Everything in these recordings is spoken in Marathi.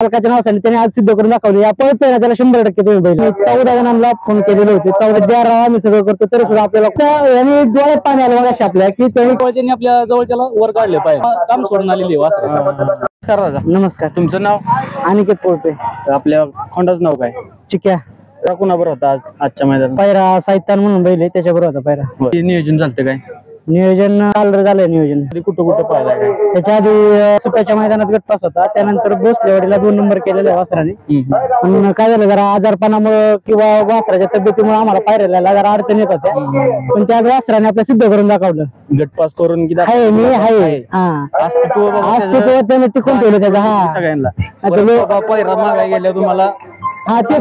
मालकाच्या नावाने त्याने आज सिद्ध करून दाखवले. या पळतोय ना त्याला 100% तुम्ही बैल. 14 जणांना फोन केलेले होते. 14 आम्ही सगळं करतो तरी सुद्धा आपल्याला यांनी डोळ्यात पाणी आलं बघा आपल्या की त्यांनी आपल्या जवळच्याला वर काढले पाहिजे. काम सोडून आलेली वासरा. नमस्कार. तुमचं नाव? अनिकेत पोळते. आपल्या खोंडाचं नाव काय? चिक्या. कुणाबरोबर होता आज आजच्या मैदानात? पायरा साहित्यान म्हणून बैल आहे त्याच्याबरोबर होता पायरा. नियोजन झालं काय? नियोजन काल झालंय. नियोजन कुठं कुठं पाहिलं काय? त्याच्या आधी सुप्याच्या मैदानात गटपास होता. त्यानंतर भोसलेवाडीला 2 नंबर केलेला वासराने. पण काय झालं जरा आजारपणामुळे किंवा वासराच्या तब्येतीमुळे आम्हाला पायऱ्याला जरा अडचण येत होत्या. पण त्याच वासराने आपलं सिद्ध करून दाखवलं. गटपास करून की आहे मी आहे. अस्तित्व त्याने टिकून ठेवलं त्याचा. हा सगळ्यांना पायरा मागाय गेल्या तुम्हाला. हा तेच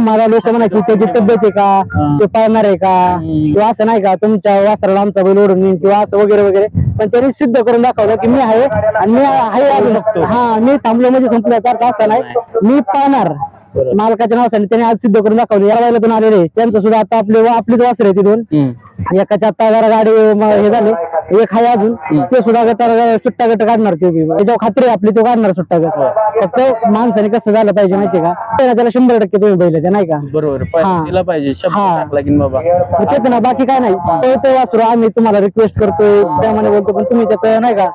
मला लोक म्हणायची त्याची तब्येत आहे का, ते पाळणार आहे का, किंवा असं नाही का तुमच्या वासराला आमचा बैल ओढून येईल किंवा असं वगैरे वगैरे. पण त्यांनी सिद्ध करून दाखवलं की मी आहे आणि मी आहे अजून. हा मी थांबलो म्हणजे संपल्याचा असं नाही, मी पाळणार. मालकाच्या नावाने त्यांनी आज सिद्ध करून दाखवले. या बैलातून आलेले त्यांचं सुद्धा आता आपलीच वासर आहे ती 2. एकाच्या आता जरा गाडी हे झाले. एक आहे अजून ते सुद्धा सुट्टा गट काढणार. त्याच्यावर खात्री आपली तो काढणार सुट्टा गट. फक्त माणसाने कसं झालं पाहिजे माहितीये का, त्याला 100% तुम्ही बैल ते नाही का. बरोबर पाहिजे. तेच ना, बाकी काय नाही. तो वासरू आम्ही तुम्हाला रिक्वेस्ट करतोय त्यामुळे बोलतो, पण तुम्ही त्याचा नाही का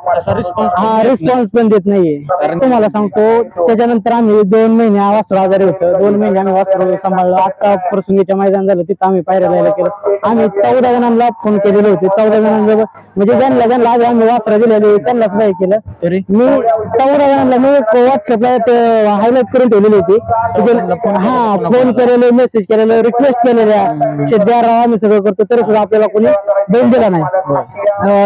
रिस्पॉन्स पण देत नाहीये. तुम्हाला सांगतो त्याच्यानंतर आम्ही 2 महिने वासरू आजारी होतं. 2 महिने आम्ही वासरू सांभाळलं. आता प्रसंगीच्या मैदान झालं तिथं आम्ही पायऱ्या केलं. आम्ही 14 जणांना फोन केलेले होते. 14 जणांना म्हणजे ज्यांना आज आम्ही वासरा दिलेले त्यांनाच नाही केलं. मी 14 जणांना मी व्हॉट्सअपला हायलाइट करून ठेवलेली होती. हा फोन केलेले, मेसेज केलेले, रिक्वेस्ट केलेल्या शेतकऱ्याला आम्ही सगळं करतो तरी सुद्धा आपल्याला कोणी बैल दिला नाही.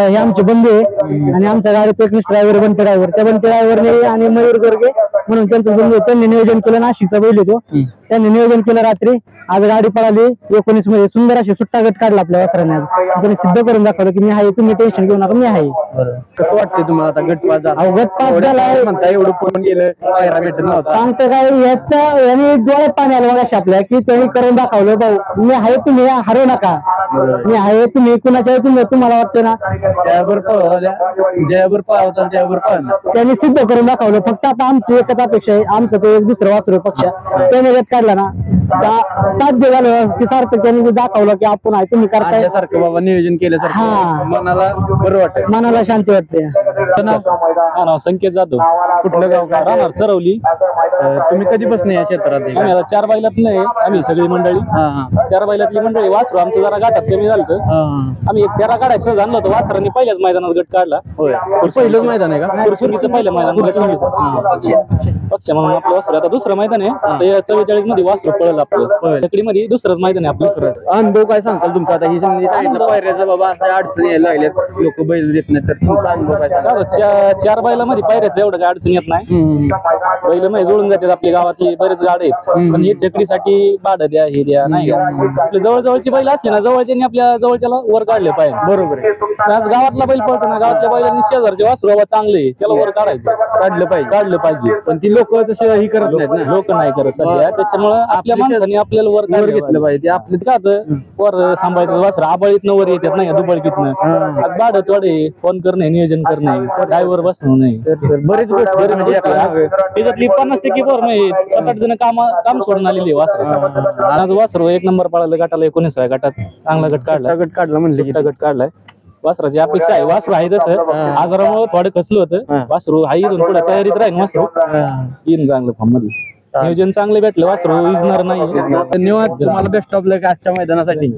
हे आमचे बंधू आहे आणि आमच्या गाडीचे एकनिष्ठ ड्रायव्हर बंटी ड्रायव्हर. त्या बंटी ड्रायव्हरने आणि मयूर गोरगे म्हणून त्यांचं बंधू त्यांनी नियोजन केलं. नाशिकचा बैल येतो त्यांनी नियोजन केलं रात्री. आज गाडी पळाली 19 मध्ये. सुंदर अशी सुट्टा गट काढला आपल्या वासराने. आज त्यांनी सिद्ध करून दाखवलं की मी आहे, तुम्ही टेन्शन घेऊ नका, मी आहे. कसं वाटतंय तुम्हाला आता गटपास झाला? गटपास झाला म्हणता एवढं फोन केलं पायरा भेटत नव्हता. सांगतो काय यांनी डोळ्यात पाणी आलं बघा आपल्या की त्यांनी करून दाखवलं भाऊ मी आहे, तुम्ही हरू नका, मी आहे, तुम्ही कुणाच्या तुम्हाला वाटतं ना ज्यावर पावता त्यावर पाहणार. त्यांनी सिद्ध करून दाखवलं. फक्त आता आमची एकच अपेक्षा आहे, आमचं तो एक दुसरं वासरू पक्ष त्याने गट काढला ना साध्य झालं की सारखं त्यांनी दाखवलं की आपण आहे, तुम्ही करताय सारखं बाबा नियोजन केल्यासारखं मनाला बरं वाटतं, मनाला शांती वाटते. नाव संकेत जाधव. कुठलं गाव? काय राहणार चरवली. तुम्ही कधीपासून या क्षेत्रात? आम्ही आता 4 बैलात नाही, आम्ही सगळी मंडळी 4 बैलातली मंडळी. वासरू आमचं जरा गाठात कमी झालं. आम्ही एक 13 काढायचं जाणलं होतं. वासरांनी पहिल्याच मैदानात गट काढला. पहिलंच मैदान आहे का? कुरसुंगीचं पहिलं मैदान पक्ष म्हणून आपलं वासरू. आता दुसरं मैदान आहे. 44 मध्ये वासरू पळलं आपलं. तकडीमध्ये दुसरंच मैदान आहे आपलं. अनुभव काय सांगताल तुमचा? आता ही सांगितलं पायऱ्याचं बाबा असं अडचणी यायला लागल्यात, लोक बैल देत नाही, तर तुमचा अनुभव काय सांगा? 4 बैलामध्ये पायऱ्याचं एवढं काय अडचण येत नाही. बैल मध्ये जुळून जातात. आपली गावातली बरेच गाडे आहेत, पण हे चकडीसाठी भाडं द्या, हे द्या नाही का. आपल्या जवळची बैल असली ना, जवळच्यानी आपल्या जवळच्याला वर काढले पाहिजे. बरोबर आहे. आज गावातला बैल पळतो ना, गावातल्या बैलांनी शेजारचे वासरू बाबा चांगले त्याला वर काढलं पाहिजे. पण ती लोक तसे ही करत नाहीत ना, लोक नाही करत सध्या. त्याच्यामुळे आपल्या माणसाने आपल्याला वर घेतलं पाहिजे. आपलं काय वर सांभाळतात वासरा. आबळीतनं वर येतात नाही, दुबळकीतनं. आज भाडं थोडे फोन करणे, नियोजन करणे, ड्रायव्हर बसणं नाही, बरेच गोष्टी त्याच्यातली 50% वर नाही. 7-8 जण काम सोडून आलेली वासरा. आज वासरू 1 नंबर पळालं. गटाला 19व्या गटात चांगला गट काढला म्हणजे गट काढलाय. वासराची अपेक्षा आहे. वासरू आहे तसं आजारामुळे थोडं कसलं होतं. वासरू हा इथून पुढे तयारीत राहील. वासरू येईन चांगलं फॉर्म मध्ये. नियोजन चांगलं भेटलं. वासरू इजणार नाही. धन्यवाद तुम्हाला. बेस्ट ऑफ लक आजच्या मैदानासाठी.